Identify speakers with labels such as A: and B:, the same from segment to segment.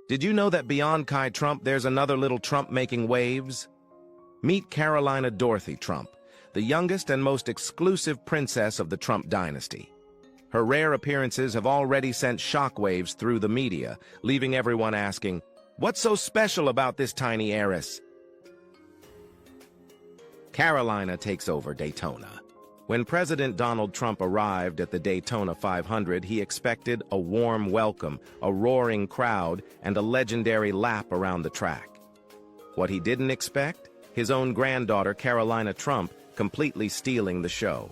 A: Did you know that beyond Kai Trump there's another little Trump making waves? Meet Carolina Dorothy Trump, the youngest and most exclusive princess of the Trump dynasty. Her rare appearances have already sent shockwaves through the media, leaving everyone asking, what's so special about this tiny heiress? Carolina takes over Daytona. When President Donald Trump arrived at the Daytona 500, he expected a warm welcome, a roaring crowd, and a legendary lap around the track. What he didn't expect? His own granddaughter, Carolina Trump, completely stealing the show.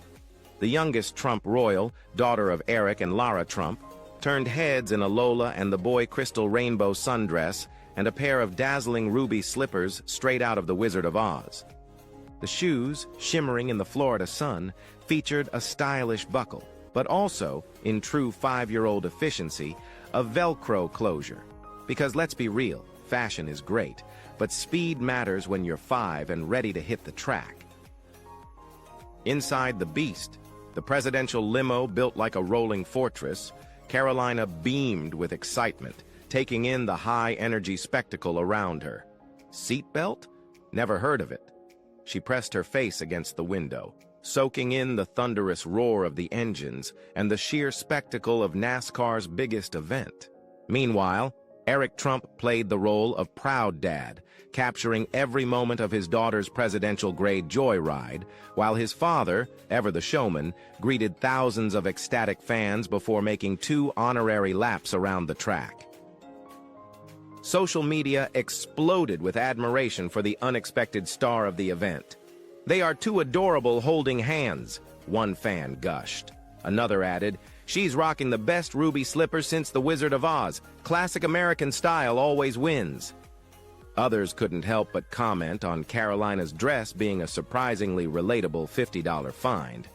A: The youngest Trump royal, daughter of Eric and Lara Trump, turned heads in a Lola and the boy crystal rainbow sundress and a pair of dazzling ruby slippers straight out of The Wizard of Oz. The shoes, shimmering in the Florida sun, featured a stylish buckle, but also, in true 5-year-old efficiency, a Velcro closure. Because let's be real, fashion is great, but speed matters when you're 5 and ready to hit the track. Inside the Beast, the presidential limo built like a rolling fortress, Carolina beamed with excitement, taking in the high-energy spectacle around her. Seatbelt? Never heard of it. She pressed her face against the window, soaking in the thunderous roar of the engines and the sheer spectacle of NASCAR's biggest event. Meanwhile, Eric Trump played the role of proud dad, capturing every moment of his daughter's presidential-grade joyride, while his father, ever the showman, greeted thousands of ecstatic fans before making 2 honorary laps around the track. Social media exploded with admiration for the unexpected star of the event. "They are too adorable holding hands," one fan gushed. Another added, "She's rocking the best ruby slippers since The Wizard of Oz. Classic American style always wins." Others couldn't help but comment on Carolina's dress being a surprisingly relatable $50 find,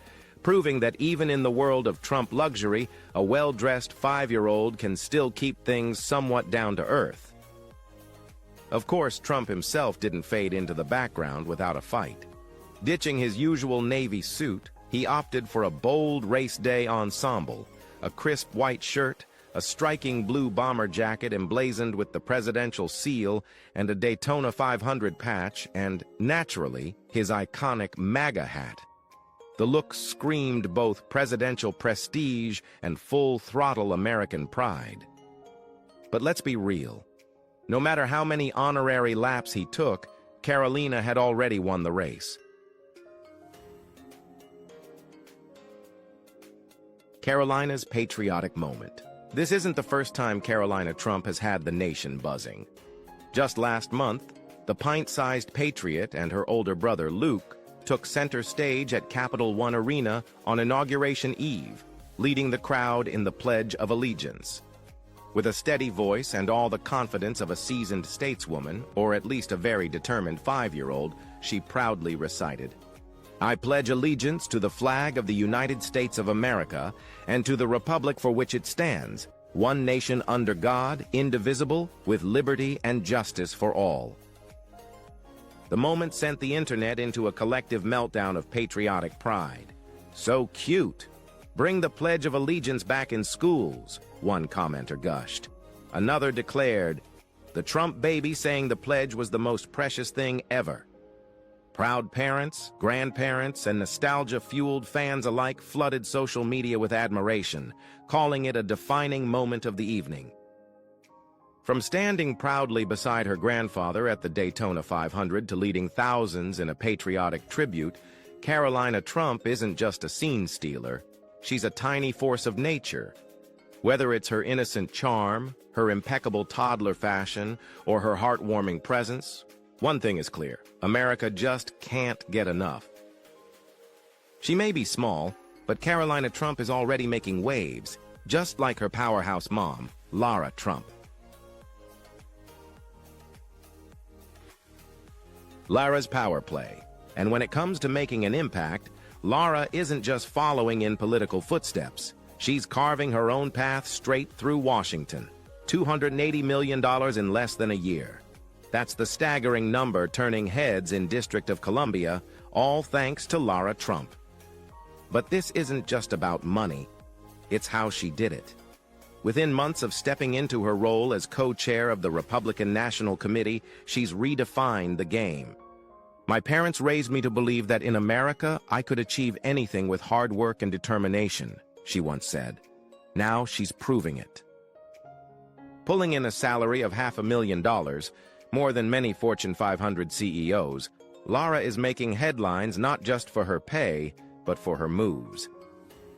A: proving that even in the world of Trump luxury, a well-dressed 5-year-old can still keep things somewhat down to earth. Of course, Trump himself didn't fade into the background without a fight. Ditching his usual navy suit, he opted for a bold race day ensemble, a crisp white shirt, a striking blue bomber jacket emblazoned with the presidential seal, and a Daytona 500 patch, and, naturally, his iconic MAGA hat. The look screamed both presidential prestige and full-throttle American pride. But let's be real. No matter how many honorary laps he took, Carolina had already won the race. Carolina's patriotic moment. This isn't the first time Carolina Trump has had the nation buzzing. Just last month, the pint-sized patriot and her older brother Luke took center stage at Capital One Arena on Inauguration Eve, leading the crowd in the Pledge of Allegiance. With a steady voice and all the confidence of a seasoned stateswoman, or at least a very determined 5-year-old, she proudly recited, "I pledge allegiance to the flag of the United States of America and to the republic for which it stands, one nation under God, indivisible, with liberty and justice for all." The moment sent the internet into a collective meltdown of patriotic pride. "So cute. Bring the Pledge of Allegiance back in schools," one commenter gushed. Another declared, "The Trump baby saying the pledge was the most precious thing ever." Proud parents, grandparents, and nostalgia-fueled fans alike flooded social media with admiration, calling it a defining moment of the evening. From standing proudly beside her grandfather at the Daytona 500 to leading thousands in a patriotic tribute, Carolina Trump isn't just a scene stealer. She's a tiny force of nature. Whether it's her innocent charm, her impeccable toddler fashion, or her heartwarming presence, one thing is clear: America just can't get enough. She may be small, but Carolina Trump is already making waves, just like her powerhouse mom, Lara Trump. Lara's power play. And when it comes to making an impact, Lara isn't just following in political footsteps. She's carving her own path straight through Washington. $280 million in less than a year. That's the staggering number turning heads in District of Columbia, all thanks to Lara Trump. But this isn't just about money. It's how she did it. Within months of stepping into her role as co-chair of the Republican National Committee, she's redefined the game. My parents raised me to believe that in America, I could achieve anything with hard work and determination, she once said. Now she's proving it. Pulling in a salary of $500,000, more than many Fortune 500 CEOs, Lara is making headlines not just for her pay, but for her moves.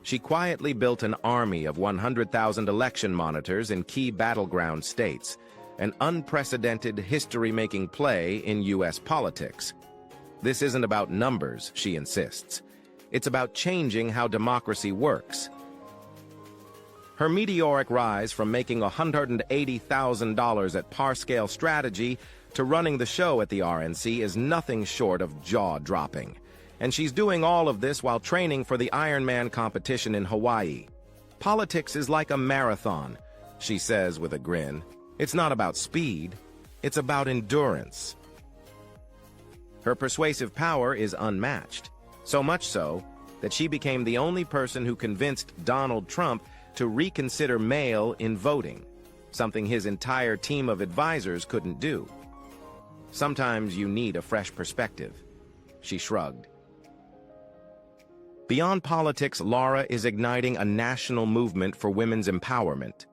A: She quietly built an army of 100,000 election monitors in key battleground states, an unprecedented history-making play in U.S. politics. This isn't about numbers, she insists. It's about changing how democracy works. Her meteoric rise from making $180,000 at Par-Scale Strategy to running the show at the RNC is nothing short of jaw-dropping. And she's doing all of this while training for the Ironman competition in Hawaii. Politics is like a marathon, she says with a grin. It's not about speed, it's about endurance. Her persuasive power is unmatched, so much so that she became the only person who convinced Donald Trump to reconsider mail in voting, something his entire team of advisors couldn't do. Sometimes you need a fresh perspective, she shrugged. Beyond politics, Lara is igniting a national movement for women's empowerment.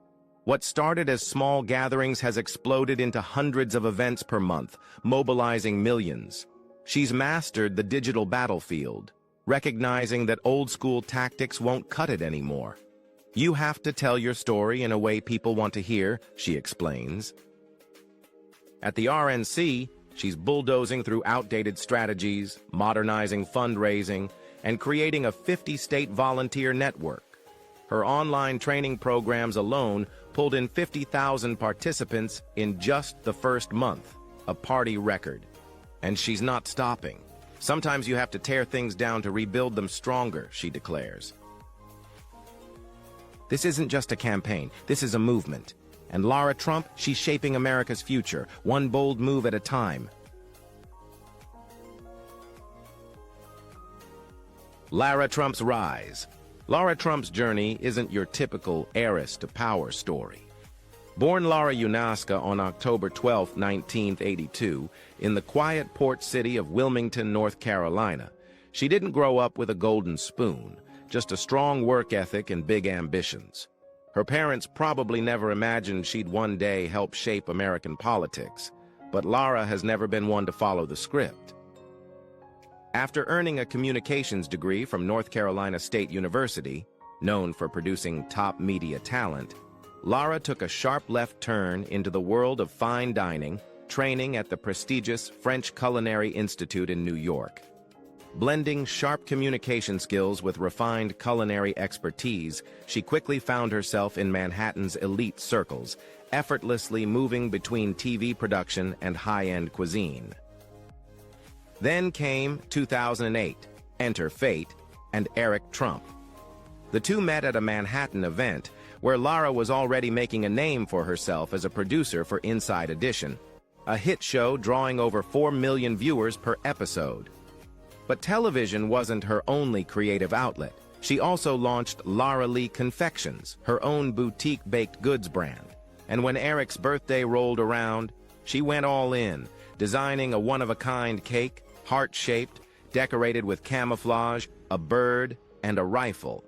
A: What started as small gatherings has exploded into hundreds of events per month, mobilizing millions. She's mastered the digital battlefield, recognizing that old-school tactics won't cut it anymore. You have to tell your story in a way people want to hear, she explains. At the RNC, she's bulldozing through outdated strategies, modernizing fundraising, and creating a 50-state volunteer network. Her online training programs alone pulled in 50,000 participants in just the first month, a party record. And she's not stopping. Sometimes you have to tear things down to rebuild them stronger, she declares. This isn't just a campaign, this is a movement. And Lara Trump, she's shaping America's future, one bold move at a time. Lara Trump's rise. Lara Trump's journey isn't your typical heiress-to-power story. Born Lara Yunaska on October 12, 1982, in the quiet port city of Wilmington, North Carolina, she didn't grow up with a golden spoon, just a strong work ethic and big ambitions. Her parents probably never imagined she'd one day help shape American politics, but Lara has never been one to follow the script. After earning a communications degree from North Carolina State University, known for producing top media talent, Lara took a sharp left turn into the world of fine dining, training at the prestigious French Culinary Institute in New York. Blending sharp communication skills with refined culinary expertise, she quickly found herself in Manhattan's elite circles, effortlessly moving between TV production and high-end cuisine. Then came 2008, enter fate, and Eric Trump. The two met at a Manhattan event where Lara was already making a name for herself as a producer for Inside Edition, a hit show drawing over 4 million viewers per episode. But television wasn't her only creative outlet. She also launched Lara Lee Confections, her own boutique baked goods brand. And when Eric's birthday rolled around, she went all in, designing a one-of-a-kind cake, heart-shaped, decorated with camouflage, a bird, and a rifle.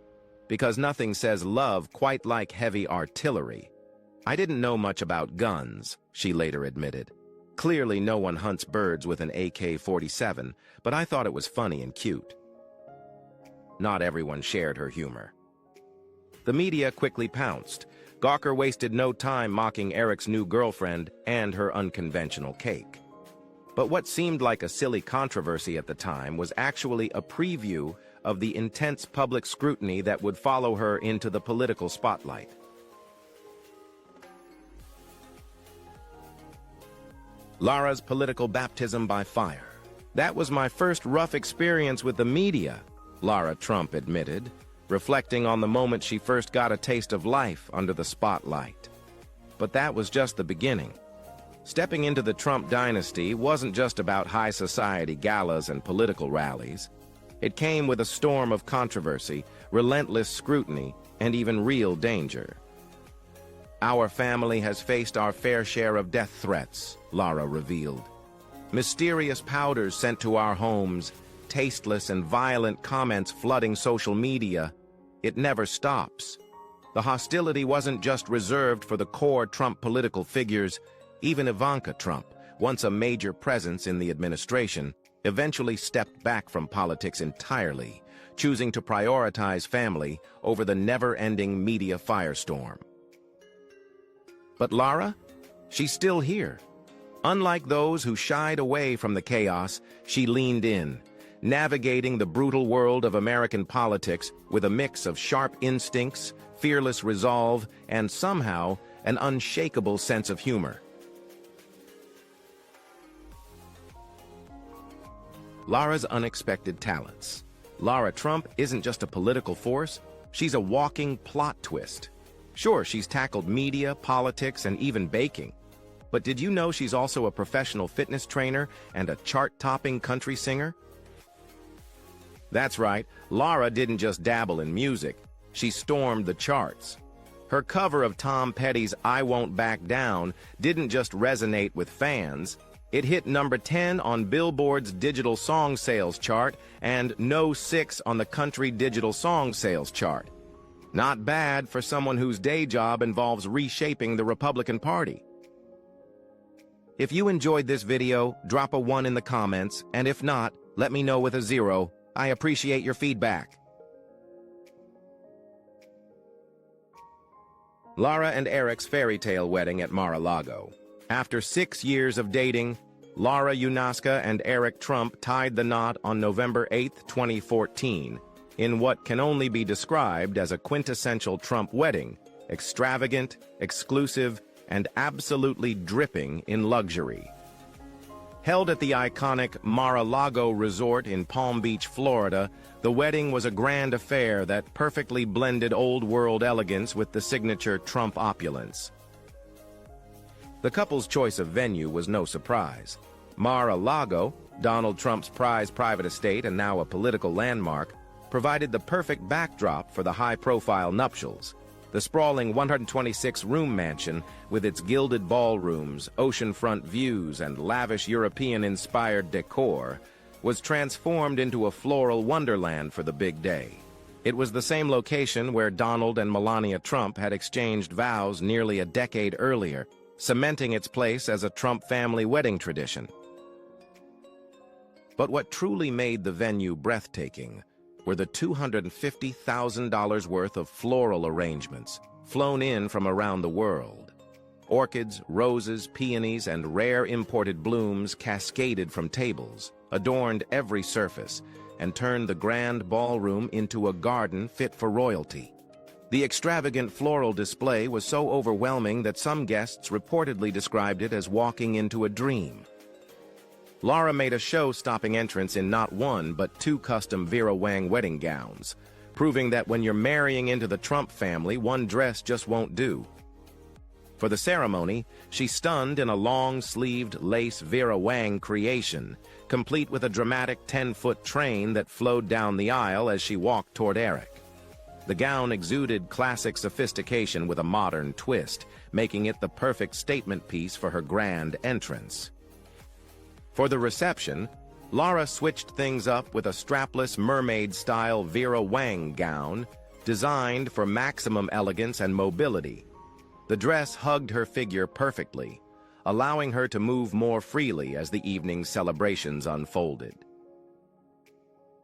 A: Because nothing says love quite like heavy artillery. I didn't know much about guns, she later admitted. Clearly no one hunts birds with an AK-47, but I thought it was funny and cute. Not everyone shared her humor. The media quickly pounced. Gawker wasted no time mocking Eric's new girlfriend and her unconventional cake. But what seemed like a silly controversy at the time was actually a preview of the intense public scrutiny that would follow her into the political spotlight. Lara's political baptism by fire. That was my first rough experience with the media, Lara Trump admitted, reflecting on the moment she first got a taste of life under the spotlight. But that was just the beginning. Stepping into the Trump dynasty wasn't just about high society galas and political rallies. It came with a storm of controversy, relentless scrutiny, and even real danger. "Our family has faced our fair share of death threats," Lara revealed. "Mysterious powders sent to our homes, tasteless and violent comments flooding social media. It never stops." The hostility wasn't just reserved for the core Trump political figures. Even Ivanka Trump, once a major presence in the administration, eventually stepped back from politics entirely, choosing to prioritize family over the never-ending media firestorm. But Lara? She's still here. Unlike those who shied away from the chaos, she leaned in, navigating the brutal world of American politics with a mix of sharp instincts, fearless resolve, and somehow an unshakable sense of humor. Lara's unexpected talents. Lara Trump isn't just a political force, she's a walking plot twist. Sure, she's tackled media, politics, and even baking. But did you know she's also a professional fitness trainer and a chart-topping country singer? That's right, Lara didn't just dabble in music, she stormed the charts. Her cover of Tom Petty's "I Won't Back Down" didn't just resonate with fans, it hit number 10 on Billboard's digital song sales chart and no. 6 on the country digital song sales chart. Not bad for someone whose day job involves reshaping the Republican Party. If you enjoyed this video, drop a 1 in the comments, and if not, let me know with a 0. I appreciate your feedback. Lara and Eric's fairy tale wedding at Mar-a-Lago. After 6 years of dating, Lara Yunaska and Eric Trump tied the knot on November 8, 2014, in what can only be described as a quintessential Trump wedding, extravagant, exclusive, and absolutely dripping in luxury. Held at the iconic Mar-a-Lago Resort in Palm Beach, Florida, the wedding was a grand affair that perfectly blended old-world elegance with the signature Trump opulence. The couple's choice of venue was no surprise. Mar-a-Lago, Donald Trump's prized private estate and now a political landmark, provided the perfect backdrop for the high-profile nuptials. The sprawling 126-room mansion, with its gilded ballrooms, oceanfront views, and lavish European-inspired decor, was transformed into a floral wonderland for the big day. It was the same location where Donald and Melania Trump had exchanged vows nearly a decade earlier, cementing its place as a Trump family wedding tradition. But what truly made the venue breathtaking were the $250,000 worth of floral arrangements flown in from around the world. Orchids, roses, peonies, and rare imported blooms cascaded from tables, adorned every surface, and turned the grand ballroom into a garden fit for royalty. The extravagant floral display was so overwhelming that some guests reportedly described it as walking into a dream. Lara made a show-stopping entrance in not one, but 2 custom Vera Wang wedding gowns, proving that when you're marrying into the Trump family, one dress just won't do. For the ceremony, she stunned in a long-sleeved lace Vera Wang creation, complete with a dramatic 10-foot train that flowed down the aisle as she walked toward Eric. The gown exuded classic sophistication with a modern twist, making it the perfect statement piece for her grand entrance. For the reception, Lara switched things up with a strapless mermaid-style Vera Wang gown designed for maximum elegance and mobility. The dress hugged her figure perfectly, allowing her to move more freely as the evening's celebrations unfolded.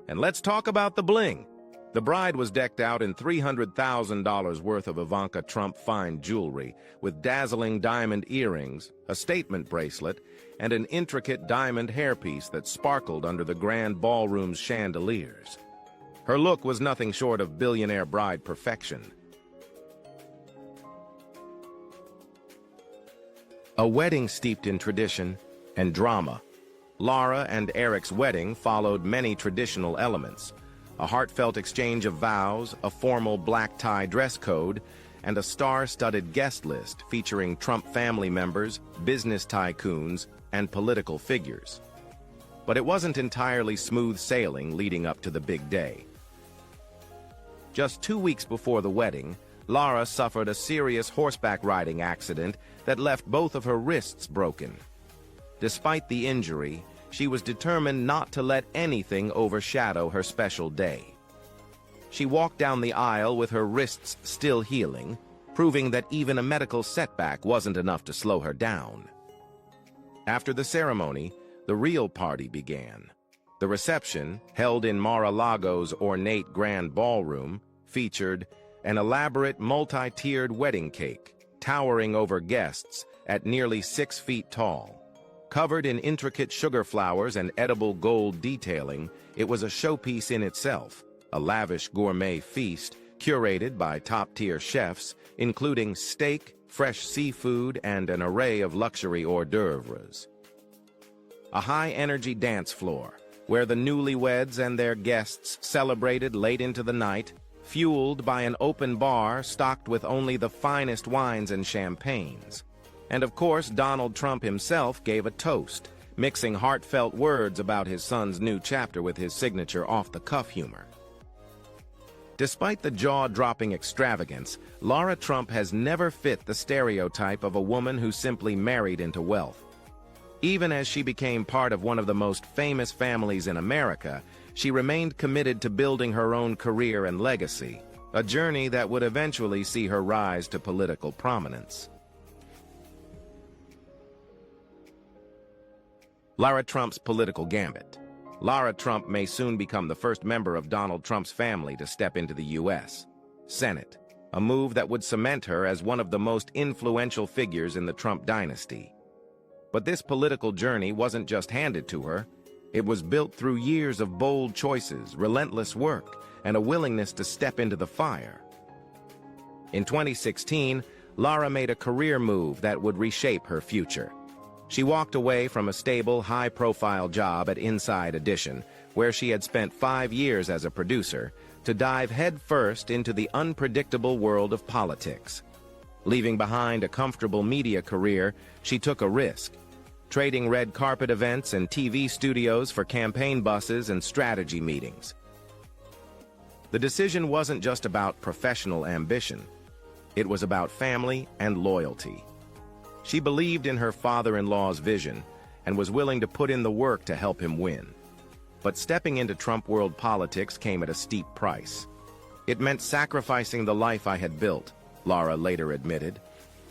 A: And let's talk about the bling. The bride was decked out in $300,000 worth of Ivanka Trump fine jewelry, with dazzling diamond earrings, a statement bracelet, and an intricate diamond hairpiece that sparkled under the grand ballroom's chandeliers. Her look was nothing short of billionaire bride perfection. A wedding steeped in tradition and drama. Lara and Eric's wedding followed many traditional elements: a heartfelt exchange of vows, a formal black tie dress code, and a star-studded guest list featuring Trump family members, business tycoons, and political figures. But it wasn't entirely smooth sailing leading up to the big day. Just 2 weeks before the wedding, Lara suffered a serious horseback riding accident that left both of her wrists broken. Despite the injury, she was determined not to let anything overshadow her special day. She walked down the aisle with her wrists still healing, proving that even a medical setback wasn't enough to slow her down. After the ceremony, the real party began. The reception, held in Mar-a-Lago's ornate grand ballroom, featured an elaborate multi-tiered wedding cake, towering over guests at nearly 6 feet tall. Covered in intricate sugar flowers and edible gold detailing, it was a showpiece in itself, a lavish gourmet feast curated by top-tier chefs, including steak, fresh seafood, and an array of luxury hors d'oeuvres. A high-energy dance floor, where the newlyweds and their guests celebrated late into the night, fueled by an open bar stocked with only the finest wines and champagnes. And of course, Donald Trump himself gave a toast, mixing heartfelt words about his son's new chapter with his signature off-the-cuff humor. Despite the jaw-dropping extravagance, Lara Trump has never fit the stereotype of a woman who simply married into wealth. Even as she became part of one of the most famous families in America, she remained committed to building her own career and legacy, a journey that would eventually see her rise to political prominence. Lara Trump's political gambit. Lara Trump may soon become the first member of Donald Trump's family to step into the U.S. Senate, a move that would cement her as one of the most influential figures in the Trump dynasty. But this political journey wasn't just handed to her. It was built through years of bold choices, relentless work, and a willingness to step into the fire. In 2016, Lara made a career move that would reshape her future. She walked away from a stable, high-profile job at Inside Edition, where she had spent 5 years as a producer, to dive headfirst into the unpredictable world of politics. Leaving behind a comfortable media career, she took a risk, trading red carpet events and TV studios for campaign buses and strategy meetings. The decision wasn't just about professional ambition. It was about family and loyalty. She believed in her father-in-law's vision and was willing to put in the work to help him win. But stepping into Trump world politics came at a steep price. It meant sacrificing the life I had built, Lara later admitted.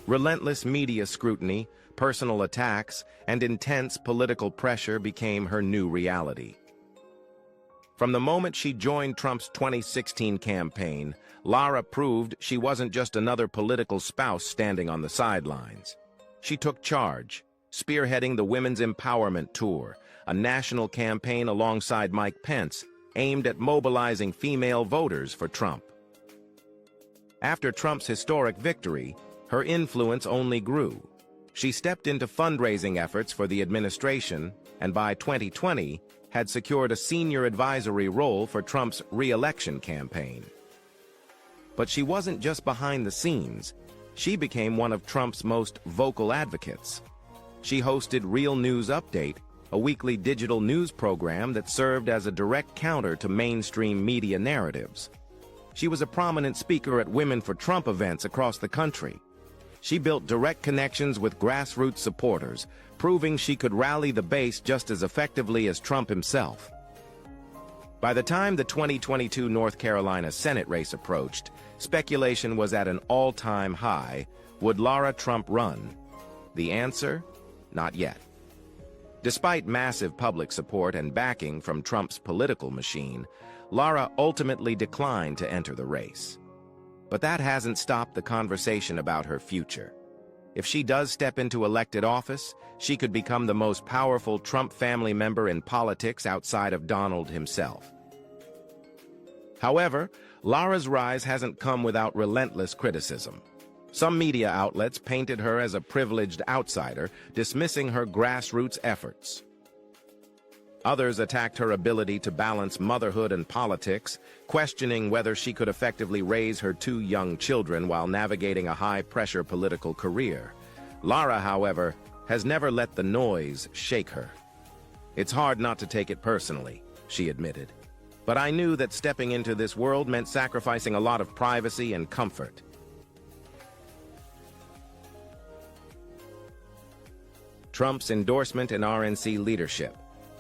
A: Relentless media scrutiny, personal attacks, and intense political pressure became her new reality. From the moment she joined Trump's 2016 campaign, Lara proved she wasn't just another political spouse standing on the sidelines. She took charge, spearheading the Women's Empowerment Tour, a national campaign alongside Mike Pence aimed at mobilizing female voters for Trump. After Trump's historic victory, her influence only grew. She stepped into fundraising efforts for the administration and by 2020 had secured a senior advisory role for Trump's re-election campaign. But she wasn't just behind the scenes. She became one of Trump's most vocal advocates. She hosted Real News Update, a weekly digital news program that served as a direct counter to mainstream media narratives. She was a prominent speaker at Women for Trump events across the country. She built direct connections with grassroots supporters, proving she could rally the base just as effectively as Trump himself. By the time the 2022 North Carolina Senate race approached, speculation was at an all-time high. Would Lara Trump run? The answer? Not yet. Despite massive public support and backing from Trump's political machine, Lara ultimately declined to enter the race. But that hasn't stopped the conversation about her future. If she does step into elected office, she could become the most powerful Trump family member in politics outside of Donald himself. However, Lara's rise hasn't come without relentless criticism. Some media outlets painted her as a privileged outsider, dismissing her grassroots efforts. Others attacked her ability to balance motherhood and politics, questioning whether she could effectively raise her 2 young children while navigating a high-pressure political career. Lara, however, has never let the noise shake her. "It's hard not to take it personally," she admitted. "But I knew that stepping into this world meant sacrificing a lot of privacy and comfort. Trump's endorsement and RNC leadership.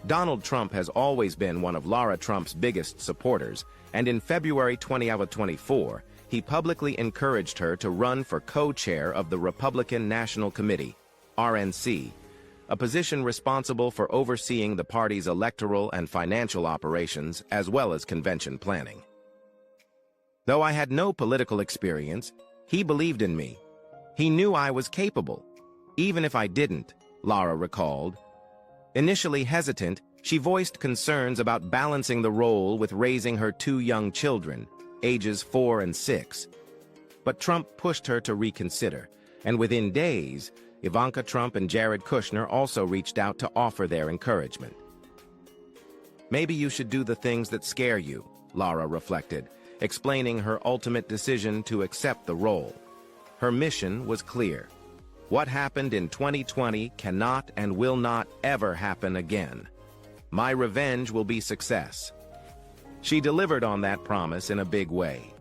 A: Donald Trump has always been one of Lara Trump's biggest supporters, and in February 2024, he publicly encouraged her to run for co-chair of the Republican National Committee, RNC, a position responsible for overseeing the party's electoral and financial operations as well as convention planning. Though I had no political experience, he believed in me. He knew I was capable, even if I didn't, Lara recalled. Initially hesitant, she voiced concerns about balancing the role with raising her two young children, ages 4 and 6. But Trump pushed her to reconsider, and within days, Ivanka Trump and Jared Kushner also reached out to offer their encouragement. Maybe you should do the things that scare you, Lara reflected, explaining her ultimate decision to accept the role. Her mission was clear. What happened in 2020 cannot and will not ever happen again. My revenge will be success. She delivered on that promise in a big way.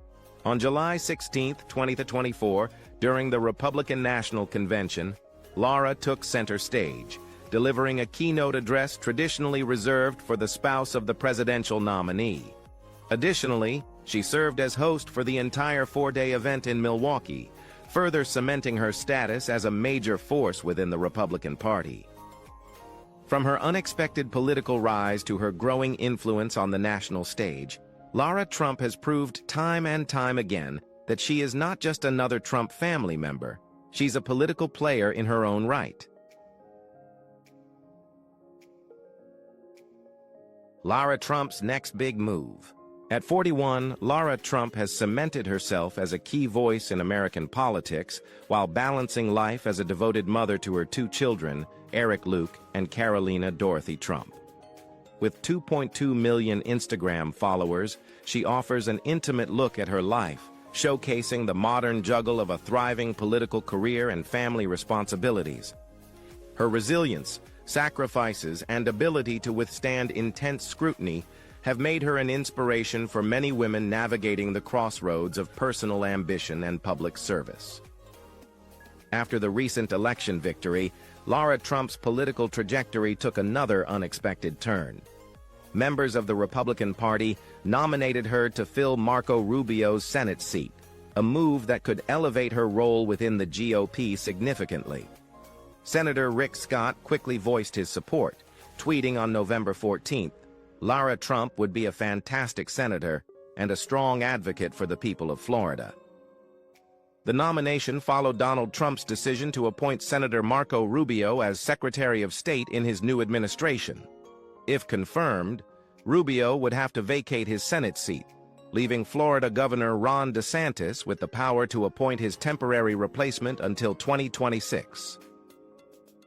A: On July 16, 2024, during the Republican National Convention, Lara took center stage, delivering a keynote address traditionally reserved for the spouse of the presidential nominee. Additionally, she served as host for the entire 4-day event in Milwaukee, further cementing her status as a major force within the Republican Party. From her unexpected political rise to her growing influence on the national stage, Lara Trump has proved time and time again that she is not just another Trump family member, she's a political player in her own right. Lara Trump's next big move. At 41, Lara Trump has cemented herself as a key voice in American politics while balancing life as a devoted mother to her two children, Eric Luke and Carolina Dorothy Trump. With 2.2 million Instagram followers, she offers an intimate look at her life, showcasing the modern juggle of a thriving political career and family responsibilities. Her resilience, sacrifices, and ability to withstand intense scrutiny have made her an inspiration for many women navigating the crossroads of personal ambition and public service. After the recent election victory, Lara Trump's political trajectory took another unexpected turn. Members of the Republican Party nominated her to fill Marco Rubio's Senate seat, a move that could elevate her role within the GOP significantly. Senator Rick Scott quickly voiced his support, tweeting on November 14th, "Lara Trump would be a fantastic senator and a strong advocate for the people of Florida." The nomination followed Donald Trump's decision to appoint Senator Marco Rubio as Secretary of State in his new administration. If confirmed, Rubio would have to vacate his Senate seat, leaving Florida Governor Ron DeSantis with the power to appoint his temporary replacement until 2026.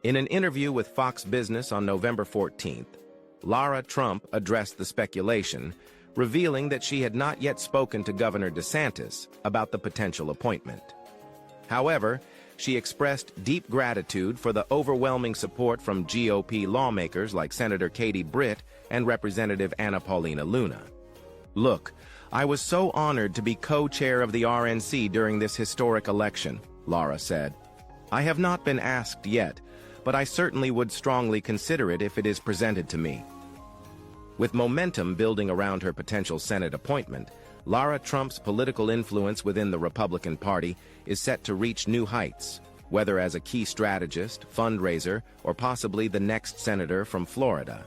A: In an interview with Fox Business on November 14th, Lara Trump addressed the speculation, revealing that she had not yet spoken to Governor DeSantis about the potential appointment. However, she expressed deep gratitude for the overwhelming support from GOP lawmakers like Senator Katie Britt and Representative Anna Paulina Luna. "Look, I was so honored to be co-chair of the RNC during this historic election," Lara said. "I have not been asked yet, but I certainly would strongly consider it if it is presented to me." With momentum building around her potential Senate appointment, Lara Trump's political influence within the Republican Party is set to reach new heights, whether as a key strategist, fundraiser, or possibly the next senator from Florida.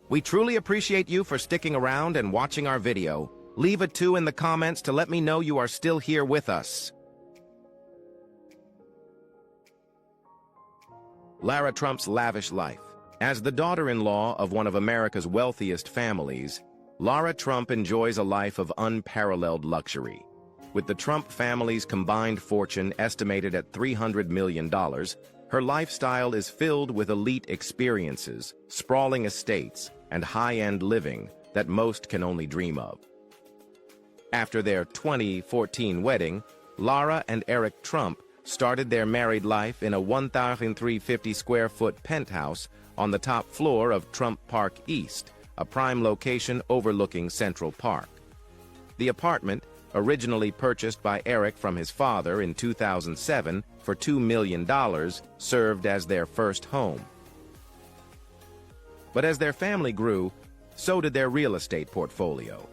A: We truly appreciate you for sticking around and watching our video. Leave a 2 in the comments to let me know you are still here with us. Lara Trump's lavish life. As the daughter-in-law of one of America's wealthiest families, Lara Trump enjoys a life of unparalleled luxury. With the Trump family's combined fortune estimated at $300 million, her lifestyle is filled with elite experiences, sprawling estates, and high-end living that most can only dream of. After their 2014 wedding, Lara and Eric Trump started their married life in a 1,350-square-foot penthouse on the top floor of Trump Park East, a prime location overlooking Central Park. The apartment, originally purchased by Eric from his father in 2007 for $2 million, served as their first home. But as their family grew, so did their real estate portfolio.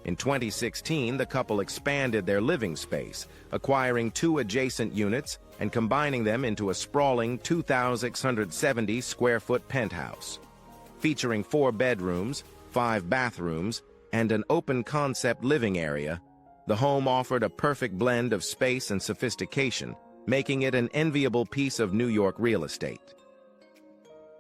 A: In 2016, the couple expanded their living space, acquiring 2 adjacent units and combining them into a sprawling 2,670 square foot penthouse. Featuring 4 bedrooms, 5 bathrooms, and an open-concept living area, the home offered a perfect blend of space and sophistication, making it an enviable piece of New York real estate.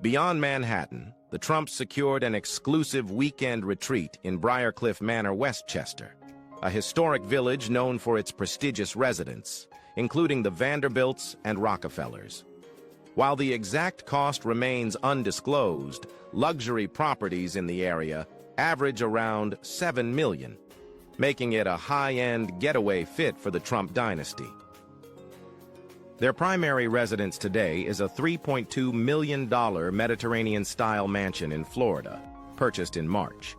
A: Beyond Manhattan, the Trumps secured an exclusive weekend retreat in Briarcliff Manor, Westchester, a historic village known for its prestigious residents, including the Vanderbilts and Rockefellers. While the exact cost remains undisclosed, luxury properties in the area average around $7 million, making it a high-end getaway fit for the Trump dynasty. Their primary residence today is a $3.2 million Mediterranean-style mansion in Florida, purchased in March.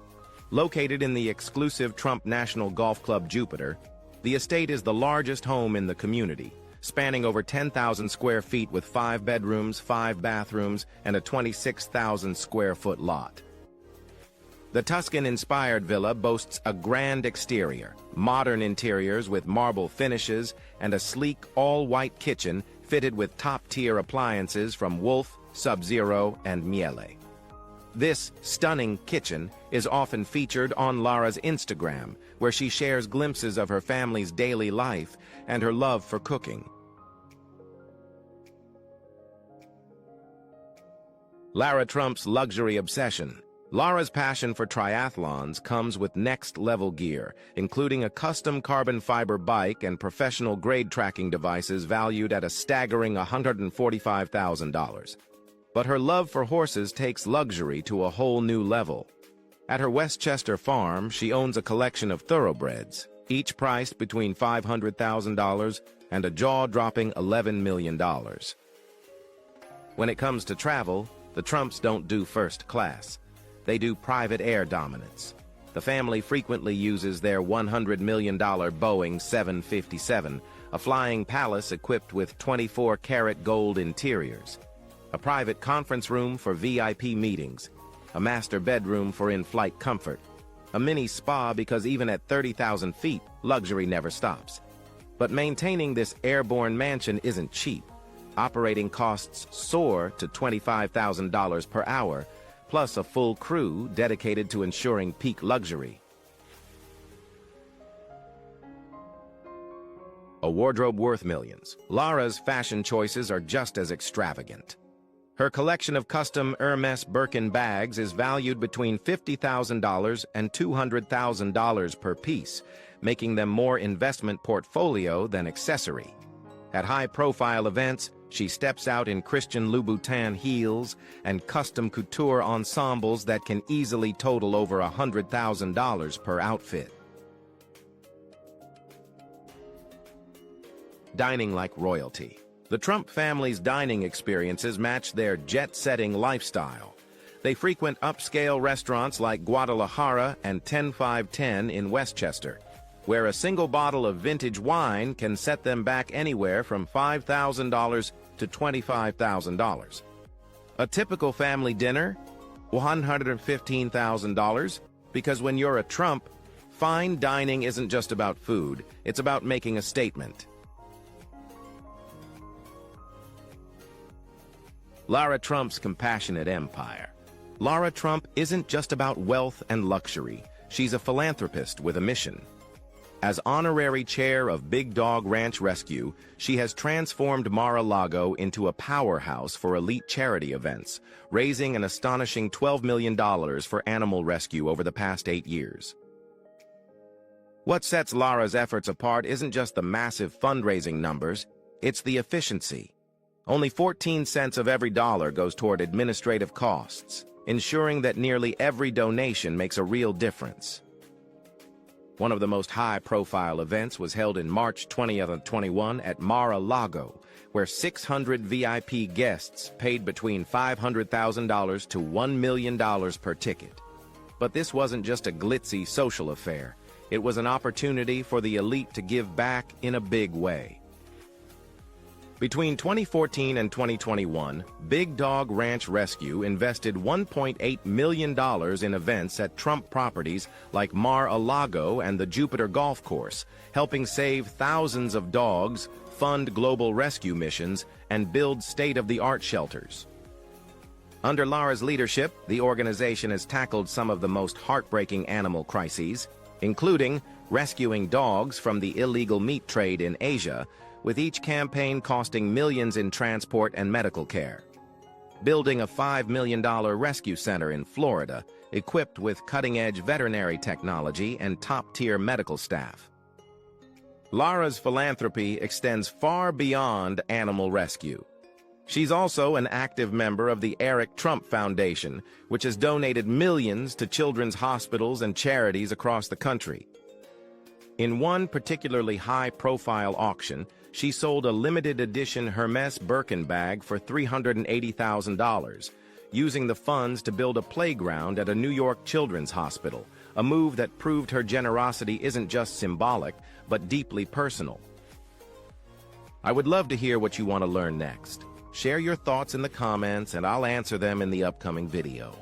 A: Located in the exclusive Trump National Golf Club Jupiter, the estate is the largest home in the community, spanning over 10,000 square feet with 5 bedrooms, 5 bathrooms, and a 26,000 square foot lot. The Tuscan-inspired villa boasts a grand exterior, modern interiors with marble finishes, and a sleek, all-white kitchen fitted with top-tier appliances from Wolf, Sub-Zero, and Miele. This stunning kitchen is often featured on Lara's Instagram, where she shares glimpses of her family's daily life and her love for cooking. Lara Trump's luxury obsession. Lara's passion for triathlons comes with next-level gear, including a custom carbon fiber bike and professional grade tracking devices valued at a staggering $145,000. But her love for horses takes luxury to a whole new level. At her Westchester farm, she owns a collection of thoroughbreds, each priced between $500,000 and a jaw-dropping $11 million. When it comes to travel, the Trumps don't do first class. They do private air dominance. The family frequently uses their $100 million Boeing 757, a flying palace equipped with 24-karat gold interiors, a private conference room for VIP meetings, a master bedroom for in-flight comfort, a mini spa because even at 30,000 feet, luxury never stops. But maintaining this airborne mansion isn't cheap. Operating costs soar to $25,000 per hour, plus a full crew dedicated to ensuring peak luxury. A wardrobe worth millions, Lara's fashion choices are just as extravagant. Her collection of custom Hermes Birkin bags is valued between $50,000 and $200,000 per piece, making them more investment portfolio than accessory. At high-profile events, she steps out in Christian Louboutin heels and custom couture ensembles that can easily total over $100,000 per outfit. Dining like royalty. The Trump family's dining experiences match their jet-setting lifestyle. They frequent upscale restaurants like Guadalajara and 10510 in Westchester, where a single bottle of vintage wine can set them back anywhere from $5,000 to $25,000. A typical family dinner, $115,000, because when you're a Trump, fine dining isn't just about food, it's about making a statement. Lara Trump's compassionate empire. Lara Trump isn't just about wealth and luxury. She's a philanthropist with a mission. As honorary chair of Big Dog Ranch Rescue, she has transformed Mar-a-Lago into a powerhouse for elite charity events, raising an astonishing $12 million for animal rescue over the past 8 years. What sets Lara's efforts apart isn't just the massive fundraising numbers, it's the efficiency. Only 14 cents of every dollar goes toward administrative costs, ensuring that nearly every donation makes a real difference. One of the most high-profile events was held in March 2021 at Mar-a-Lago, where 600 VIP guests paid between $500,000 to $1 million per ticket. But this wasn't just a glitzy social affair. It was an opportunity for the elite to give back in a big way. Between 2014 and 2021, Big Dog Ranch Rescue invested $1.8 million in events at Trump properties like Mar-a-Lago and the Jupiter Golf Course, helping save thousands of dogs, fund global rescue missions, and build state-of-the-art shelters. Under Lara's leadership, the organization has tackled some of the most heartbreaking animal crises, including rescuing dogs from the illegal meat trade in Asia, with each campaign costing millions in transport and medical care. Building a $5 million rescue center in Florida, equipped with cutting-edge veterinary technology and top-tier medical staff. Lara's philanthropy extends far beyond animal rescue. She's also an active member of the Eric Trump Foundation, which has donated millions to children's hospitals and charities across the country. In one particularly high-profile auction, she sold a limited-edition Hermes Birkin bag for $380,000, using the funds to build a playground at a New York children's hospital, a move that proved her generosity isn't just symbolic, but deeply personal. I would love to hear what you want to learn next. Share your thoughts in the comments, and I'll answer them in the upcoming video.